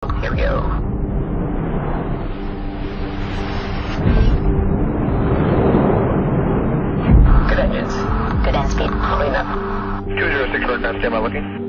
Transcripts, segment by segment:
Here we go. Good engines. Good end speed. Clean up. 206 Northbound, stand by looking.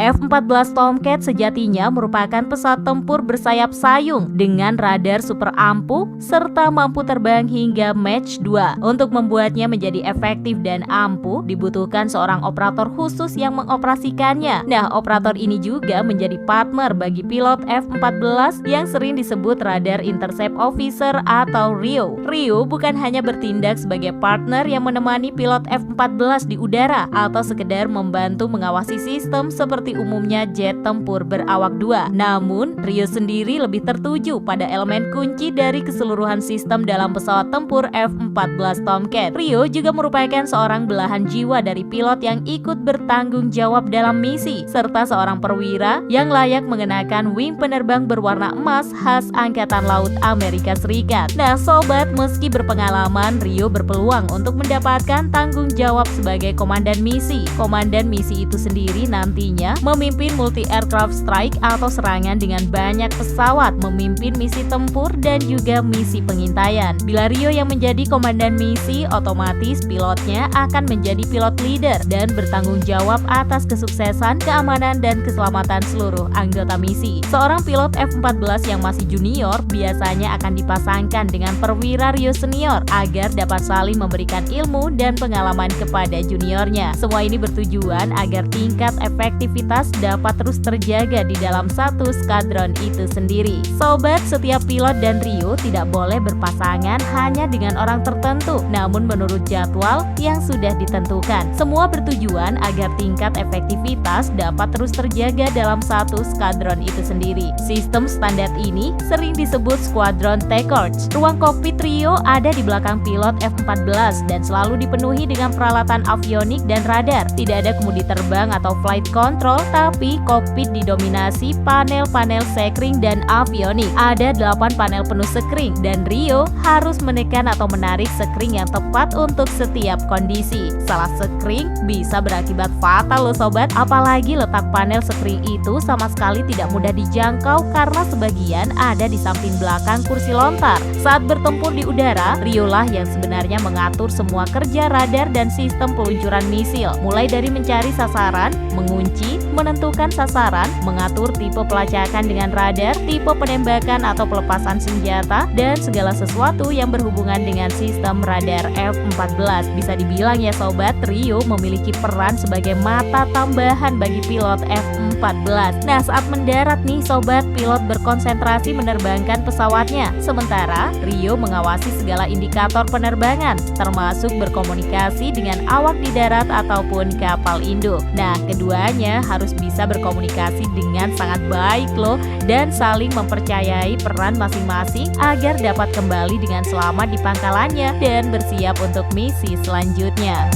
F-14 Tomcat sejatinya merupakan pesawat tempur bersayap sayung dengan radar super ampuh serta mampu terbang hingga Mach 2. Untuk membuatnya menjadi efektif dan ampuh, dibutuhkan seorang operator khusus yang mengoperasikannya. Nah, operator ini juga menjadi partner bagi pilot F-14 yang sering disebut Radar Intercept Officer atau RIO. RIO bukan hanya bertindak sebagai partner yang menemani pilot F-14 di udara atau sekedar membantu mengawasi sistem seperti umumnya jet tempur berawak dua. Namun, RIO sendiri lebih tertuju pada elemen kunci dari keseluruhan sistem dalam pesawat tempur F-14 Tomcat. RIO juga merupakan seorang belahan jiwa dari pilot yang ikut bertanggung jawab dalam misi, serta seorang perwira yang layak mengenakan wing penerbang berwarna emas khas Angkatan Laut Amerika Serikat. Nah, sobat, meski berpengalaman, RIO berpeluang untuk mendapatkan tanggung jawab sebagai komandan misi. Komandan misi itu sendiri nantinya memimpin multi-aircraft strike atau serangan dengan banyak pesawat, memimpin misi tempur dan juga misi pengintaian. Bila RIO yang menjadi komandan misi, otomatis pilotnya akan menjadi pilot leader dan bertanggung jawab atas kesuksesan, keamanan, dan keselamatan seluruh anggota misi. Seorang pilot F-14 yang masih junior biasanya akan dipasangkan dengan perwira RIO senior agar dapat saling memberikan ilmu dan pengalaman kepada juniornya. Semua ini bertujuan agar tingkat efektivitas dapat terus terjaga di dalam satu skadron itu sendiri. Sobat, setiap pilot dan RIO tidak boleh berpasangan hanya dengan orang tertentu, namun menurut jadwal yang sudah ditentukan. Semua bertujuan agar tingkat efektivitas dapat terus terjaga dalam satu skadron itu sendiri. Sistem standar ini sering disebut Squadron T-Coach. Ruang kokpit RIO ada di belakang pilot F-14 dan selalu dipenuhi dengan peralatan avionik dan radar. Tidak ada kemudi terbang atau flight control, tapi kokpit didominasi panel-panel sekring dan avionik. Ada 8 panel penuh sekring dan RIO harus menekan atau menarik sekring yang tepat untuk setiap kondisi. Salah sekring bisa berakibat fatal loh sobat, apalagi letak panel sekring itu sama sekali tidak mudah dijangkau karena sebagian ada di samping belakang kursi lontar. Saat bertempur di udara, RIO lah yang sebenarnya mengatur semua kerja radar dan sistem peluncuran misil, mulai dari mencari sasaran, mengunci, menentukan sasaran, mengatur tipe pelacakan dengan radar, tipe penembakan atau pelepasan senjata, dan segala sesuatu yang berhubungan dengan sistem radar F-14. Bisa dibilang ya sobat, RIO memiliki peran sebagai mata tambahan bagi pilot F-14. Nah, saat mendarat nih sobat, pilot berkonsentrasi menerbangkan pesawatnya, sementara RIO mengawasi segala indikator penerbangan, termasuk berkomunikasi dengan awak di darat ataupun kapal induk. Nah, keduanya harus bisa berkomunikasi dengan sangat baik loh dan saling mempercayai peran masing-masing agar dapat kembali dengan selamat di pangkalannya dan bersiap untuk misi selanjutnya.